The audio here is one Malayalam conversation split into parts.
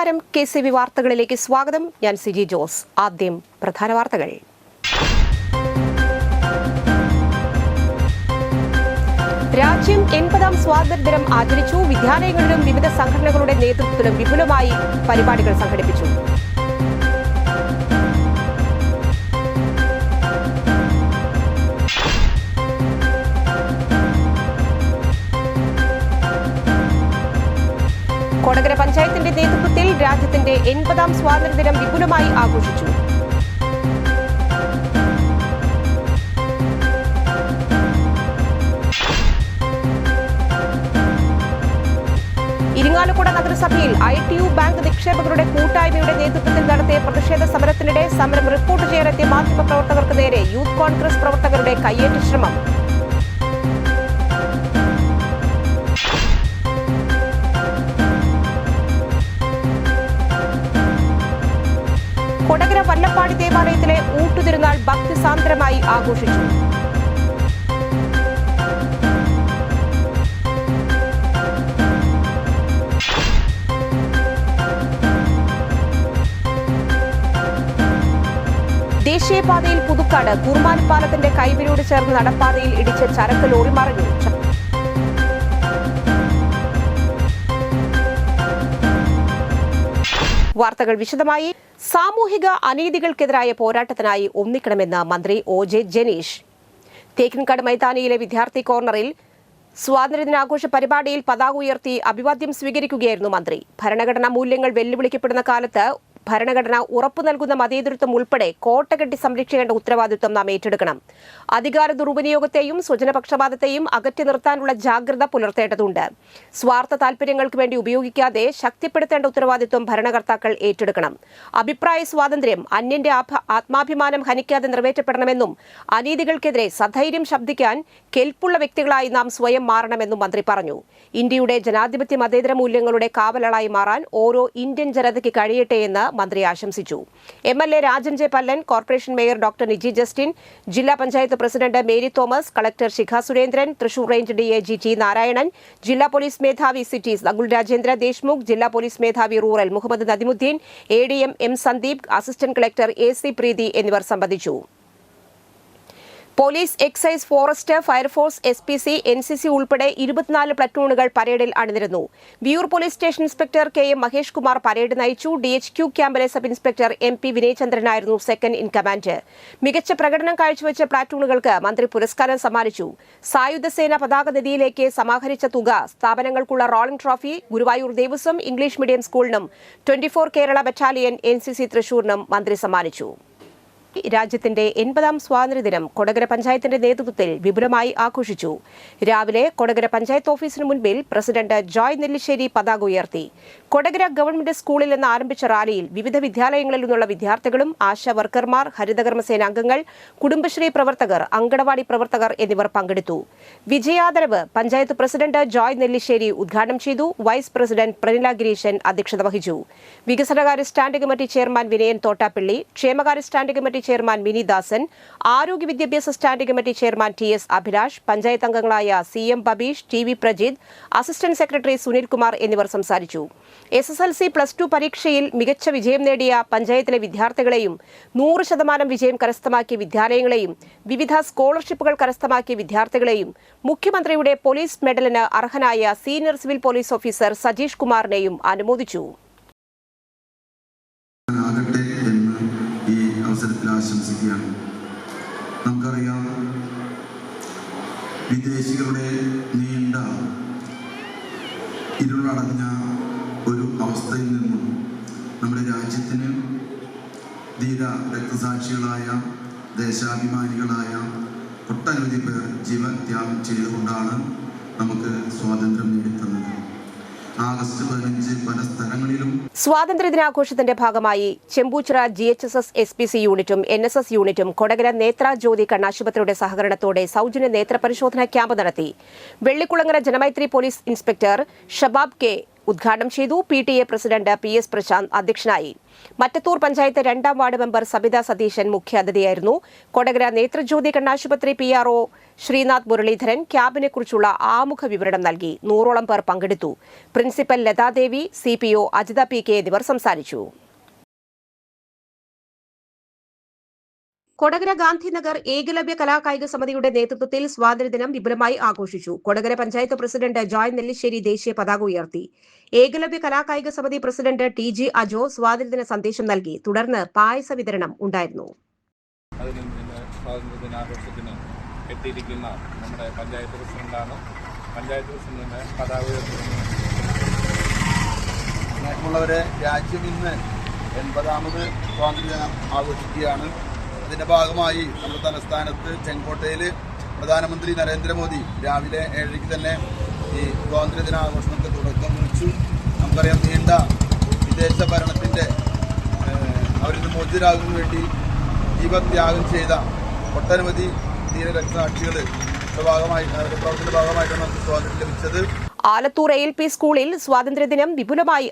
നമസ്കാരം, KCV വാർത്തകളിലേക്ക് സ്വാഗതം. ഞാൻ സിജി ജോസ്. ആദ്യം പ്രധാന വാർത്തകൾ. രാജ്യം 80ാം സ്വാതന്ത്ര്യദിനം ആചരിച്ചു. വിദ്യാലയങ്ങളിലും വിവിധ സംഘടനകളുടെ നേതൃത്വത്തിലും വിപുലമായി പരിപാടികൾ സംഘടിപ്പിച്ചു. കൊടകര പഞ്ചായത്തിന്റെ നേതൃത്വത്തിൽ രാജ്യത്തിന്റെ 80ാം സ്വാതന്ത്ര്യദിനം വിപുലമായി ആഘോഷിച്ചു. ഇരിങ്ങാലക്കുട നഗരസഭയിൽ ITU ബാങ്ക് നിക്ഷേപകരുടെ കൂട്ടായ്മയുടെ നേതൃത്വത്തിൽ നടത്തിയ പ്രതിഷേധ സമരത്തിനിടെ സമരം റിപ്പോർട്ട് ചെയ്യാനെത്തിയ മാധ്യമപ്രവർത്തകർക്ക് നേരെ യൂത്ത് കോൺഗ്രസ് പ്രവർത്തകരുടെ കയ്യേറ്റ ശ്രമം. കൊടകര വല്ലപ്പാടി ദേവാലയത്തിലെ ഊട്ടുതിരുനാൾ ഭക്തിസാന്ദ്രമായി ആഘോഷിച്ചു. ദേശീയപാതയിൽ പുതുക്കാട് കുറുമാലി പാലത്തിന്റെ കൈവിലൂടെ ചേർന്ന് നടപ്പാതയിൽ ഇടിച്ച് ചരക്ക് ലോറി മറിഞ്ഞു. വാർത്തകൾ വിശദമായി. സാമൂഹിക അനീതികൾക്കെതിരായ പോരാട്ടത്തിനായി ഒന്നിക്കണമെന്ന് മന്ത്രി OJ ജനീഷ്. തേക്കിൻകാട് മൈതാനിയിലെ വിദ്യാർത്ഥി കോർണറിൽ സ്വാതന്ത്ര്യദിനാഘോഷ പരിപാടിയിൽ പതാക ഉയർത്തി അഭിവാദ്യം സ്വീകരിക്കുകയായിരുന്നു മന്ത്രി. ഭരണഘടനാ മൂല്യങ്ങൾ വെല്ലുവിളിക്കപ്പെടുന്ന കാലത്ത് ഭരണഘടന ഉറപ്പു നൽകുന്ന മതേതരത്വം ഉൾപ്പെടെ കോട്ടകെട്ടി സംരക്ഷിക്കേണ്ട ഉത്തരവാദിത്വം നാം ഏറ്റെടുക്കണം. അധികാര ദുർവിനിയോഗത്തെയും സ്വജനപക്ഷപാതത്തെയും അകറ്റി നിർത്താനുള്ള ജാഗ്രത പുലർത്തേണ്ടതുണ്ട്. സ്വാർത്ഥ താൽപര്യങ്ങൾക്ക് വേണ്ടി ഉപയോഗിക്കാതെ ശക്തിപ്പെടുത്തേണ്ട ഉത്തരവാദിത്വം ഭരണകർത്താക്കൾ ഏറ്റെടുക്കണം. അഭിപ്രായ സ്വാതന്ത്ര്യം അന്യന്റെ ആത്മാഭിമാനം ഹനിക്കാതെ നിറവേറ്റപ്പെടണമെന്നും അനീതികൾക്കെതിരെ സധൈര്യം ശബ്ദിക്കാൻ കെൽപ്പുള്ള വ്യക്തികളായി നാം സ്വയം മാറണമെന്നും മന്ത്രി പറഞ്ഞു. ഇന്ത്യയുടെ ജനാധിപത്യ മതേതര മൂല്യങ്ങളുടെ കാവലാളായി മാറാൻ ഓരോ ഇന്ത്യൻ ജനതയ്ക്ക് കഴിയട്ടെയെന്ന് മന്ത്രി ആശംസിച്ചു. MLA Rajan J Pallan, corporation mayor doctor Niji Justin, ജില്ലാ panchayat president Mary Thomas, collector Shikha Surendran, Thrissur range DAG T Narayanan, ജില്ലാ പോലീസ് മേധാവി സിറ്റീസ് അഗുൽ രാജേന്ദ്ര ദേശ്മുഖ്, ജില്ലാ പോലീസ് മേധാവി rural Muhammad Nadimuddin, ADM M Sandeep, assistant collector AC Preethi എന്നിവർ സംബന്ധിച്ചു. Police, excise, forest, fire force, SPC, NCC ഉൾപ്പെടെ 24 പ്ലറ്റൂണുകൾ പരേഡിൽ അണിനിരന്നു. Viyyur police station inspector KM Mahesh Kumar parade നയിച്ചു. DHQ ക്യാമ്പിലെ സബ് ഇൻസ്പെക്ടർ MP വിനയചന്ദ്രനായിരുന്നു സെക്കൻഡ് ഇൻ കമാൻഡ്. മികച്ച പ്രകടനം കാഴ്ചവെച്ച പ്ലാറ്റൂണുകൾക്ക് മന്ത്രി പുരസ്കാരം സമ്മാനിച്ചു. സായുധസേന പതാക നിധിയിലേക്ക് സമാഹരിച്ച തുക സ്ഥാപനങ്ങൾക്കുള്ള rolling trophy Guruvayur Devaswom English medium സ്കൂളിനും 24 കേരള ബറ്റാലിയൻ NCC തൃശൂരിനും മന്ത്രി സമ്മാനിച്ചു. രാജ്യത്തിന്റെ 80ാം സ്വാതന്ത്ര്യദിനം കൊടകര പഞ്ചായത്തിന്റെ നേതൃത്വത്തിൽ വിപുലമായി ആഘോഷിച്ചു. രാവിലെ കൊടകര പഞ്ചായത്ത് ഓഫീസിന് മുൻപിൽ പ്രസിഡന്റ് ജോയ് നെല്ലിശ്ശേരി പതാക ഉയർത്തി. കൊടകര ഗവൺമെന്റ് സ്കൂളിൽ നിന്ന് ആരംഭിച്ച റാലിയിൽ വിവിധ വിദ്യാലയങ്ങളിൽ നിന്നുള്ള വിദ്യാർത്ഥികളും ആശാ വർക്കർമാർ, ഹരിതകർമ്മസേന അംഗങ്ങൾ, കുടുംബശ്രീ പ്രവർത്തകർ, അങ്കണവാടി പ്രവർത്തകർ എന്നിവർ പങ്കെടുത്തു. വിജയാദരവ് പഞ്ചായത്ത് പ്രസിഡന്റ് ജോയ് നെല്ലിശ്ശേരി ഉദ്ഘാടനം ചെയ്തു. വൈസ് പ്രസിഡന്റ് പ്രനില ഗിരീശൻ അധ്യക്ഷത വഹിച്ചു. വികസനകാര്യ standing committee chairman Vinayan Thottappally, ക്ഷേമകാര്യ standing committee chairman Mini Dasan, ആരോഗ്യ വിദ്യാഭ്യാസ standing committee chairman TS Abhilash, panchayat അംഗങ്ങളായ CM Babeesh, TV Prajith, assistant secretary Sunil Kumar എന്നിവർ സംസാരിച്ചു. SSLC +2 പരീക്ഷയിൽ മികച്ച വിജയം നേടിയ പഞ്ചായത്തിലെ വിദ്യാർത്ഥികളെയും 100% വിജയം കരസ്ഥമാക്കിയ വിദ്യാലയങ്ങളെയും വിവിധ സ്കോളർഷിപ്പുകൾ കരസ്ഥമാക്കിയ വിദ്യാർത്ഥികളെയും മുഖ്യമന്ത്രിയുടെ പോലീസ് മെഡലിന് അർഹനായ senior civil police officer Sajeesh കുമാറിനെയും അനുമോദിച്ചു. ആശംസിക്കുകയാണ്. നമുക്കറിയാം, വിദേശികളുടെ നീണ്ട ഇരുളടഞ്ഞ ഒരു അവസ്ഥയിൽ നിന്നും നമ്മുടെ രാജ്യത്തിന് ധീര രക്തസാക്ഷികളായ ദേശാഭിമാനികളായ ഒട്ടനവധി പേർ ജീവത്യാഗം ചെയ്തുകൊണ്ടാണ് നമുക്ക് സ്വാതന്ത്ര്യം നേടിത്തന്നത്. ആഗസ്റ്റ് 15 പല സ്ഥലങ്ങളിലും സ്വാതന്ത്ര്യദിനാഘോഷത്തിന്റെ ഭാഗമായി ചെമ്പൂച്ചിറ GHSS SPC യൂണിറ്റും NSS യൂണിറ്റും കൊടകര നേത്ര ജ്യോതി കണ്ണാശുപത്രിയുടെ സഹകരണത്തോടെ സൗജന്യ നേത്ര പരിശോധനാ ക്യാമ്പ് നടത്തി. Vellikulangara Janamaithri police inspector Shabab K ഉദ്ഘാടനം ചെയ്തു. PTA പ്രസിഡന്റ് PS പ്രശാന്ത് അധ്യക്ഷനായി. മറ്റത്തൂർ പഞ്ചായത്ത് 2ാം വാർഡ് മെമ്പർ സബിത സതീശൻ മുഖ്യാതിഥിയായിരുന്നു. കൊടകര നേത്രജ്യോതി കണ്ണാശുപത്രി PRO ശ്രീനാഥ് മുരളീധരൻ ക്യാമ്പിനെക്കുറിച്ചുള്ള ആമുഖ വിവരണം നൽകി. 100ഓളം പേർ പങ്കെടുത്തു. Principal Lathadevi, CPO Ajitha PK എന്നിവർ സംസാരിച്ചു. കൊടകര ഗാന്ധിനഗർ ഏകലവ്യ കലാകായിക സമിതിയുടെ നേതൃത്വത്തിൽ സ്വാതന്ത്ര്യദിനം വിപുലമായി ആഘോഷിച്ചു. കൊടകര പഞ്ചായത്ത് പ്രസിഡന്റ് ജോയ് നെല്ലിശ്ശേരി ദേശീയ പതാക ഉയർത്തി. ഏകലവ്യ കലാകായിക സമിതി പ്രസിഡന്റ് TG അജോ സ്വാതന്ത്ര്യദിന സന്ദേശം നൽകി. തുടർന്ന് പായസ വിതരണം ഉണ്ടായിരുന്നു. സ്വാതന്ത്ര്യദിനാഘോഷത്തിന് എത്തിയിരിക്കുന്ന നമ്മുടെ പഞ്ചായത്ത് പ്രസിഡന്റാണ്. പഞ്ചായത്ത് പ്രസിഡന്റിന് പതാക ഉയർത്തുന്നത്. സ്നേഹമുള്ളവരെ, രാജ്യം ഇന്ന് 80ാമത് സ്വാതന്ത്ര്യദിനം ആഘോഷിക്കുകയാണ്. അതിൻ്റെ ഭാഗമായി നമ്മുടെ തലസ്ഥാനത്ത് ചെങ്കോട്ടയിൽ പ്രധാനമന്ത്രി നരേന്ദ്രമോദി രാവിലെ 7:00 തന്നെ ഈ സ്വാതന്ത്ര്യദിനാഘോഷങ്ങൾക്ക് തുടക്കം കുറിച്ചു. നമുക്കറിയാം, നീണ്ട വിദേശ ഭരണത്തിൻ്റെ അവരിൽ നിന്ന് മോചിതരാകുന്നതിന് വേണ്ടി ജീവത്യാഗം ചെയ്ത ഒട്ടനവധി ധീരരക്തസാക്ഷികളുടെ പ്രവർത്തനത്തിന്റെ ഭാഗമായിട്ടാണ് നമുക്ക് സ്വാതന്ത്ര്യം ലഭിച്ചത്. ആലത്തൂർ ALP സ്കൂളിൽ സ്വാതന്ത്ര്യദിനം വിപുലമായി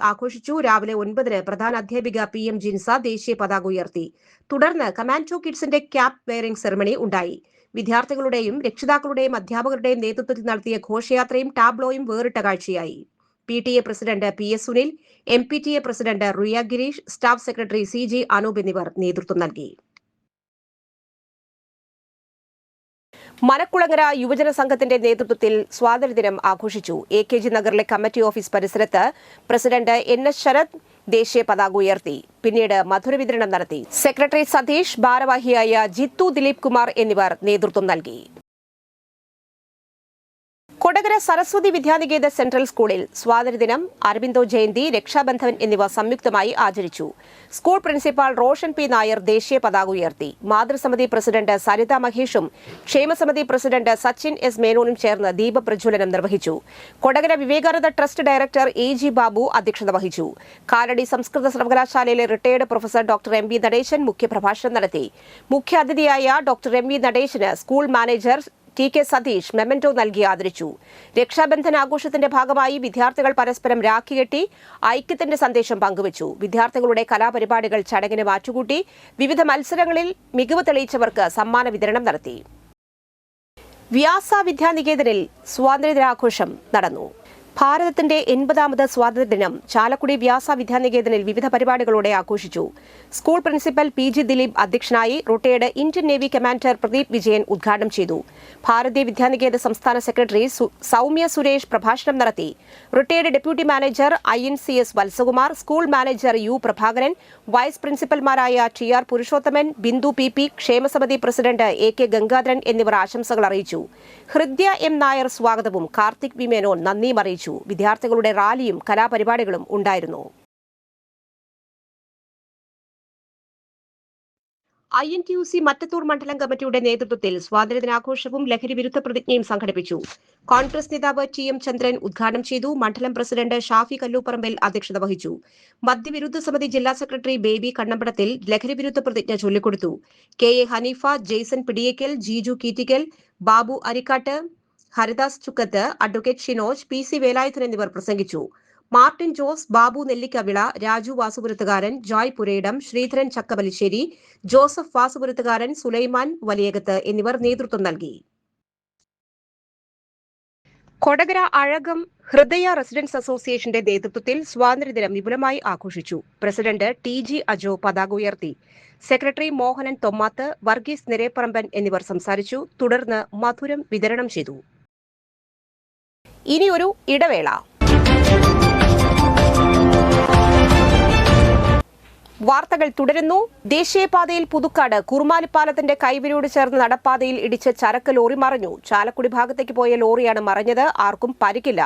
ആഘോഷിച്ചു. രാവിലെ 9-ന് പ്രധാന അധ്യാപിക PM ജിൻസ ദേശീയ പതാക ഉയർത്തി. തുടർന്ന് കമാൻഡോ കിഡ്സിന്റെ ക്യാപ് വെയറിംഗ് സെറമണി ഉണ്ടായി. വിദ്യാർത്ഥികളുടെയും രക്ഷിതാക്കളുടെയും അധ്യാപകരുടെയും നേതൃത്വത്തിൽ നടത്തിയ ഘോഷയാത്രയും ടാബ്ലോയും വേറിട്ട കാഴ്ചയായി. PTA president PS Sunil, MPTA president Riya Gireesh, staff secretary CG Anoop എന്നിവർ നേതൃത്വം നൽകി. മനക്കുളങ്ങര യുവജന സംഘത്തിന്റെ നേതൃത്വത്തിൽ സ്വാതന്ത്ര്യദിനം ആഘോഷിച്ചു. AKG നഗറിലെ കമ്മിറ്റി ഓഫീസ് പരിസരത്ത് പ്രസിഡന്റ് NS ശരത് ദേശീയ പതാക ഉയർത്തി. പിന്നീട് മധുരവിതരണം നടത്തി. സെക്രട്ടറി സതീഷ്, ഭാരവാഹിയായ ജിത്തു ദിലീപ് കുമാർ എന്നിവർ നേതൃത്വം നൽകി. കൊടകര സരസ്വതി വിദ്യാനികേത സെൻട്രൽ സ്കൂളിൽ സ്വാതന്ത്ര്യദിനം, അരബിന്ദോ ജയന്തി, രക്ഷാബന്ധൻ എന്നിവ സംയുക്തമായി ആചരിച്ചു. School principal Roshan P Nair ദേശീയ പതാക ഉയർത്തി. മാതൃസമിതി പ്രസിഡന്റ് സരിത മഹേഷും ക്ഷേമസമിതി പ്രസിഡന്റ് സച്ചിൻ S മേനോനും ചേർന്ന് ദീപപ്രജ്വലനം നിർവഹിച്ചു. Kodakara Vivekananda trust director AG Babu അധ്യക്ഷത വഹിച്ചു. കാലടി സംസ്കൃത സർവകലാശാലയിലെ retired professor doctor MV Nadesan മുഖ്യപ്രഭാഷണം നടത്തി. മുഖ്യാതിഥിയായ ഡോക്ടർ MV നടേശന് school manager TK Satheesh memento നൽകി ആദരിച്ചു. രക്ഷാബന്ധൻ ആഘോഷത്തിന്റെ ഭാഗമായി വിദ്യാർത്ഥികൾ പരസ്പരം രാഖി കെട്ടി ഐക്യത്തിന്റെ സന്ദേശം പങ്കുവച്ചു. വിദ്യാർത്ഥികളുടെ കലാപരിപാടികൾ ചടങ്ങിന് മാറ്റുകൂട്ടി. വിവിധ മത്സരങ്ങളിൽ മികവ് തെളിയിച്ചവർക്ക് സമ്മാന വിതരണം നടത്തി. വ്യാസ വിദ്യാനികേതനിൽ സ്വാതന്ത്ര്യദിനാഘോഷം നടന്നു. ഭാരതത്തിന്റെ 80ാമത് സ്വാതന്ത്ര്യദിനം ചാലക്കുടി വ്യാസ വിദ്യാനികേതനിൽ വിവിധ പരിപാടികളോടെ ആഘോഷിച്ചു. സ്കൂൾ പ്രിൻസിപ്പൽ PG ദിലീപ് അധ്യക്ഷനായി. Retired Indian navy commander Pradeep Vijayan ഉദ്ഘാടനം ചെയ്തു. ഭാരതീയ വിദ്യാനികേത സംസ്ഥാന സെക്രട്ടറി സൗമ്യ സുരേഷ് പ്രഭാഷണം നടത്തി. Retired deputy manager INCS Valsakumar, school manager U Prabhakaran, vice പ്രിൻസിപ്പൽമാരായ TR പുരുഷോത്തമൻ, ബിന്ദു PP, ക്ഷേമസമിതി പ്രസിഡന്റ് AK ഗംഗാധരൻ എന്നിവർ ആശംസകൾ അറിയിച്ചു. ഹൃദ്യ M നായർ സ്വാഗതവും കാർത്തിക് V മേനോൻ നന്ദിയും അറിയിച്ചു. വിദ്യാർത്ഥികളുടെ റാലിയും കലാപരിപാടികളും ഉണ്ടായിരുന്നു. INTUC മറ്റത്തൂർ മണ്ഡലം കമ്മിറ്റിയുടെ നേതൃത്വത്തിൽ സ്വാതന്ത്ര്യദിനാഘോഷവും ലഹരി വിരുദ്ധ പ്രതിജ്ഞയും സംഘടിപ്പിച്ചു. കോൺഗ്രസ് നേതാവ് TM ചന്ദ്രൻ ഉദ്ഘാടനം ചെയ്തു. മണ്ഡലം പ്രസിഡന്റ് ഷാഫി കല്ലൂപ്പറമ്പിൽ അധ്യക്ഷത വഹിച്ചു. മദ്യവിരുദ്ധ സമിതി ജില്ലാ സെക്രട്ടറി ബേബി കണ്ണമ്പടത്തിൽ ലഹരി വിരുദ്ധ പ്രതിജ്ഞ ചൊല്ലിക്കൊടുത്തു. KA Haneefa, Jason Pidiyekkal, Jiju കീറ്റിക്കൽ, Babu Arikkattu, Haridas ചുക്കത്ത്, advocate Shinoj, PC Velayudhan എന്നിവർ പ്രസംഗിച്ചു. മാർട്ടിൻ ജോസ്, ബാബു നെല്ലിക്കവിള, രാജു വാസുപുരത്തുകാരൻ, ജോയ് പുരയിടം, ശ്രീധരൻ ചക്കബലിശ്ശേരി, ജോസഫ് വാസുപുരത്തുകാരൻ, സുലൈമാൻ വലിയകത്ത് എന്നിവർ നേതൃത്വം നൽകി. കൊടകര അഴകം ഹൃദയ റെസിഡൻസ് അസോസിയേഷന്റെ നേതൃത്വത്തിൽ സ്വാതന്ത്ര്യദിനം വിപുലമായി ആഘോഷിച്ചു. പ്രസിഡന്റ് TG അജോ പതാക ഉയർത്തി. സെക്രട്ടറി മോഹനൻ തൊമ്മാത്ത്, വർഗീസ് നിരേപ്പറമ്പൻ എന്നിവർ സംസാരിച്ചു. തുടർന്ന് മധുരം വിതരണം ചെയ്തു. ഇനിയൊരു ഇടവേള. വാർത്തകൾ തുടരുന്നു. ദേശീയപാതയിൽ പുതുക്കാട് കുറുമാലിപ്പാലത്തിന്റെ കൈവരിയോട് ചേർന്ന് നടപ്പാതയിൽ ഇടിച്ച് ചരക്ക് ലോറി മറിഞ്ഞു. ചാലക്കുടി ഭാഗത്തേക്ക് പോയ ലോറിയാണ് മറിഞ്ഞത്. ആർക്കും പരിക്കില്ല.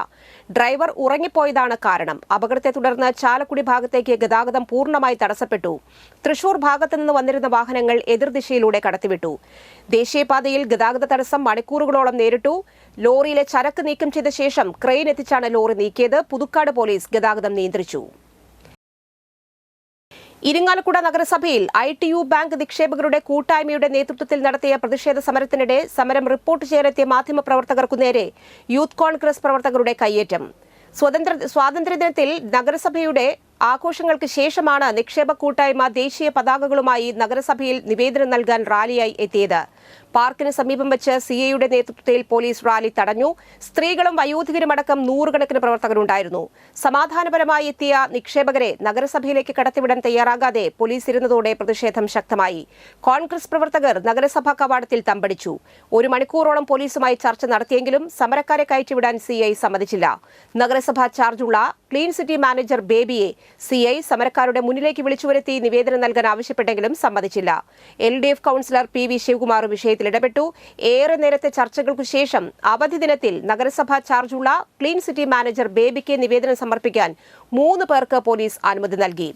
ഡ്രൈവർ ഉറങ്ങിപ്പോയതാണ് കാരണം. അപകടത്തെ തുടർന്ന് ചാലക്കുടി ഭാഗത്തേക്ക് ഗതാഗതം പൂർണ്ണമായി തടസ്സപ്പെട്ടു. തൃശൂർ ഭാഗത്തു നിന്ന് വന്നിരുന്ന വാഹനങ്ങൾ എതിർദിശയിലൂടെ കടത്തിവിട്ടു. ദേശീയപാതയിൽ ഗതാഗത തടസ്സം മണിക്കൂറുകളോളം നേരിട്ടു. ലോറിയിലെ ചരക്ക് നീക്കം ചെയ്ത ശേഷം ക്രെയിൻ എത്തിച്ചാണ് ലോറി നീക്കിയത്. പുതുക്കാട് പോലീസ് ഗതാഗതം നിയന്ത്രിച്ചു. ഇരിങ്ങാലക്കുട നഗരസഭയിൽ ITU ബാങ്ക് നിക്ഷേപകരുടെ കൂട്ടായ്മയുടെ നേതൃത്വത്തിൽ നടത്തിയ പ്രതിഷേധ സമരത്തിനിടെ സമരം റിപ്പോർട്ട് ചെയ്യാനെത്തിയ മാധ്യമപ്രവർത്തകർക്കു നേരെ യൂത്ത് കോൺഗ്രസ് പ്രവർത്തകരുടെ കയ്യേറ്റം. സ്വാതന്ത്ര്യദിനത്തിൽ നഗരസഭയുടെ ആഘോഷങ്ങൾക്ക് ശേഷമാണ് നിക്ഷേപ കൂട്ടായ്മ ദേശീയ പതാകകളുമായി നഗരസഭയിൽ നിവേദനം നൽകാൻ റാലിയായി എത്തിയത്. പാർക്കിന് സമീപം വെച്ച് CIയുടെ നേതൃത്വത്തിൽ പോലീസ് റാലി തടഞ്ഞു. സ്ത്രീകളും വയോധികരുമടക്കം നൂറുകണക്കിന് പ്രവർത്തകരുണ്ടായിരുന്നു. സമാധാനപരമായി എത്തിയ നിക്ഷേപകരെ നഗരസഭയിലേക്ക് കടത്തിവിടാൻ തയ്യാറാകാതെ പോലീസ് ഇരുന്നതോടെ പ്രതിഷേധം ശക്തമായി. കോൺഗ്രസ് പ്രവർത്തകർ നഗരസഭാ കവാടത്തിൽ തമ്പടിച്ചു. 1 മണിക്കൂറോളം പോലീസുമായി ചർച്ച നടത്തിയെങ്കിലും സമരക്കാരെ കയറ്റിവിടാൻ CI സമ്മതിച്ചില്ല. നഗരസഭാ ചാർജുള്ള ക്ലീൻ സിറ്റി മാനേജർ ബേബിയെ CI സമരക്കാരുടെ മുന്നിലേക്ക് വിളിച്ചുവരുത്തി നിവേദനം നൽകാൻ ആവശ്യപ്പെട്ടെങ്കിലും സമ്മതിച്ചില്ല. LDF കൌൺസിലർ PV ശിവകുമാർ വിഷയത്തിൽ ഇടപെട്ടു. ഏറെ നേരത്തെ ചർച്ചകൾക്കു ശേഷം അവധി ദിനത്തിൽ നഗരസഭാ ചാർജുള്ള ക്ലീൻ സിറ്റി മാനേജർ ബേബിക്ക് നിവേദനം സമർപ്പിക്കാൻ 3 പേർക്ക് പോലീസ് അനുമതി നൽകി.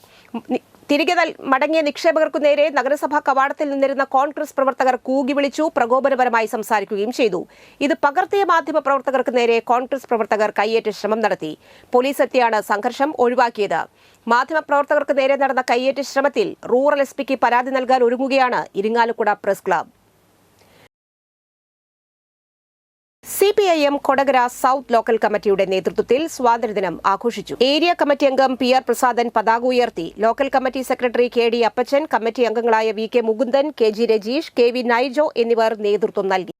തിരികെ മടങ്ങിയ നിക്ഷേപകർക്കു നേരെ നഗരസഭാ കവാടത്തിൽ നിന്നിരുന്ന കോൺഗ്രസ് പ്രവർത്തകർ കൂകി വിളിച്ചു, പ്രകോപനപരമായി സംസാരിക്കുകയും ചെയ്തു. ഇത് പകർത്തിയ മാധ്യമ പ്രവർത്തകർക്ക് നേരെ കോൺഗ്രസ് പ്രവർത്തകർ കയ്യേറ്റ ശ്രമം നടത്തി. പോലീസ് എത്തിയാണ് സംഘർഷം ഒഴിവാക്കിയത്. മാധ്യമപ്രവർത്തകർക്ക് നേരെ നടന്ന കയ്യേറ്റ ശ്രമത്തിൽ റൂറൽ SP പരാതി നൽകാൻ ഒരുങ്ങുകയാണ് Irinjalakuda press club. CPIM Kodakara south local കമ്മിറ്റിയുടെ നേതൃത്വത്തിൽ സ്വാതന്ത്ര്യദിനം ആഘോഷിച്ചു. ഏരിയ കമ്മിറ്റി അംഗം PR പ്രസാദൻ പതാക ഉയർത്തി. ലോക്കൽ കമ്മിറ്റി സെക്രട്ടറി KD അപ്പച്ചൻ, കമ്മിറ്റി അംഗങ്ങളായ VK Mukundan, KG Rajeesh, KV Naijo എന്നിവർ നേതൃത്വം നൽകി.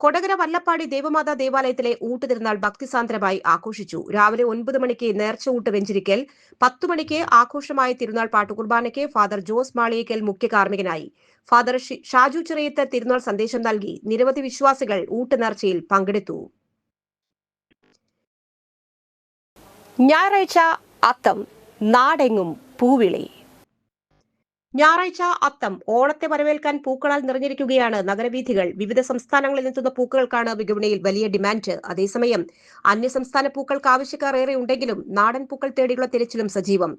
കൊടകര വല്ലപ്പാടി ദേവമാതാ ദേവാലയത്തിലെ ഊട്ടുതിരുനാൾ ഭക്തിസാന്ദ്രമായി ആഘോഷിച്ചു. രാവിലെ 9 മണിക്ക് നേർച്ച ഊട്ട് വെഞ്ചരിക്കൽ, 10 മണിക്ക് ആഘോഷമായ തിരുനാൾ പാട്ടുകുർബാനയ്ക്ക് ഫാദർ ജോസ് മാളിയേക്കൽ മുഖ്യ കാർമ്മികനായി. ഫാദർ ഷാജു ചിറയത്ത് തിരുനാൾ സന്ദേശം നൽകി. നിരവധി വിശ്വാസികൾ ഊട്ടുനേർച്ചയിൽ പങ്കെടുത്തു. ഞായറാഴ്ച അത്തം, നാടെങ്ങും പൂവിളി. ഞായറാഴ്ച അത്തം, ഓണത്തെ വരവേൽക്കാൻ പൂക്കളാൽ നിറഞ്ഞിരിക്കുകയാണ് നഗരവീഥികൾ. വിവിധ സംസ്ഥാനങ്ങളിൽ നിന്നെത്തുന്ന പൂക്കൾക്കാണ് വിപണിയിൽ വലിയ ഡിമാൻഡ്. അതേസമയം അന്യസംസ്ഥാന പൂക്കൾക്ക് ആവശ്യക്കാർ ഏറെ ഉണ്ടെങ്കിലും നാടൻ പൂക്കൾ തേടിയുള്ള തിരച്ചിലും സജീവം.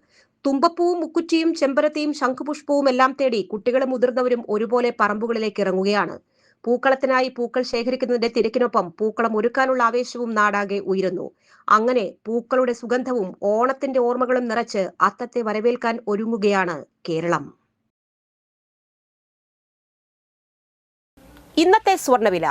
തുമ്പപ്പൂവും മുക്കുറ്റിയും ചെമ്പരത്തിയും ശംഖുപുഷ്പവും എല്ലാം തേടി കുട്ടികളും മുതിർന്നവരും ഒരുപോലെ പറമ്പുകളിലേക്ക് ഇറങ്ങുകയാണ്. പൂക്കളത്തിനായി പൂക്കൾ ശേഖരിക്കുന്നതിന്റെ തിരക്കിനൊപ്പം പൂക്കളം ഒരുക്കാനുള്ള ആവേശവും നാടാകെ ഉയരുന്നു. അങ്ങനെ പൂക്കളുടെ സുഗന്ധവും ഓണത്തിന്റെ ഓർമ്മകളും നിറച്ച് അത്തത്തെ വരവേൽക്കാൻ ഒരുങ്ങുകയാണ് കേരളം. ഇന്നത്തെ സ്വർണ്ണവില.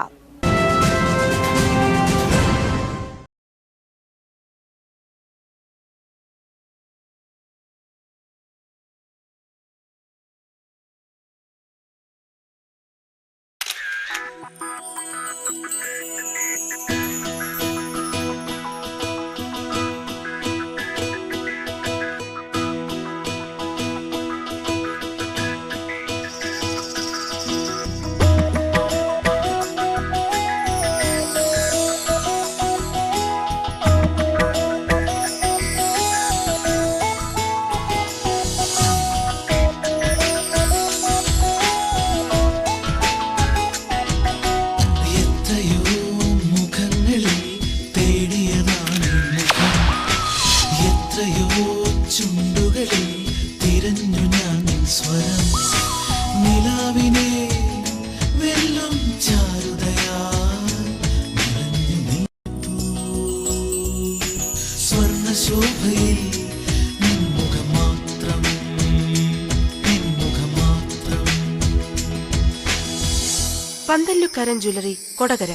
പന്തല്ലുക്കാരൻ ജ്വല്ലറി, കൊടകര.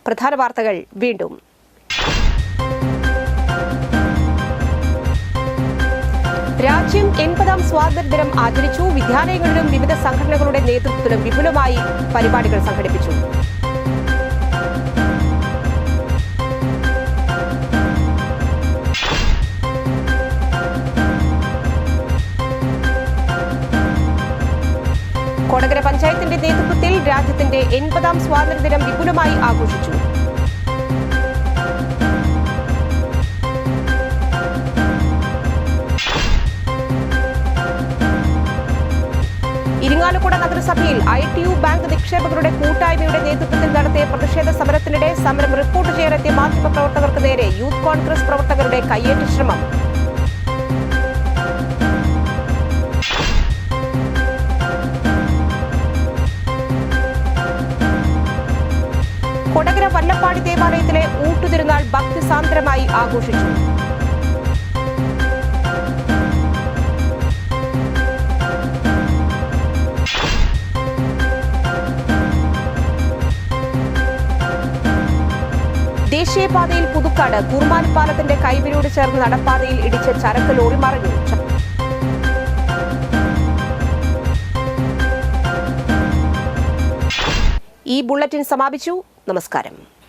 പ്രധാന വാർത്തകൾ വീണ്ടും. രാജ്യം 80ാം സ്വാതന്ത്ര്യദിനം ആചരിച്ചു. വിദ്യാലയങ്ങളിലും വിവിധ സംഘടനകളുടെ നേതൃത്വത്തിലും വിപുലമായി പരിപാടികൾ സംഘടിപ്പിച്ചു. കൊടകര പഞ്ചായത്തിന്റെ നേതൃത്വത്തിൽ രാജ്യത്തിന്റെ 80ാം സ്വാതന്ത്ര്യദിനം വിപുലമായി ആഘോഷിച്ചു. ഇരിങ്ങാലക്കുട നഗരസഭയിൽ ITU ബാങ്ക് നിക്ഷേപകരുടെ കൂട്ടായ്മയുടെ നേതൃത്വത്തിൽ നടത്തിയ പ്രതിഷേധ സമരത്തിനിടെ സമരം റിപ്പോർട്ട് ചെയ്യാനെത്തിയ മാധ്യമപ്രവർത്തകർക്ക് നേരെ യൂത്ത് കോൺഗ്രസ് പ്രവർത്തകരുടെ കയ്യേറ്റ ശ്രമം. കൊടകര വല്ലപ്പാടി ദേവാലയത്തിലെ ഊട്ടുതിരുനാൾ ഭക്തിസാന്ദ്രമായി ആഘോഷിച്ചു. ദേശീയപാതയിൽ പുതുക്കാട് കൂർമാലിപ്പാലത്തിന്റെ കൈവരിയോട് ചേർന്ന് നടപ്പാതയിൽ ഇടിച്ച് ചരക്ക് ലോറി മറിഞ്ഞു. ഈ ബുള്ളറ്റിൻ സമാപിച്ചു. നമസ്കാരം.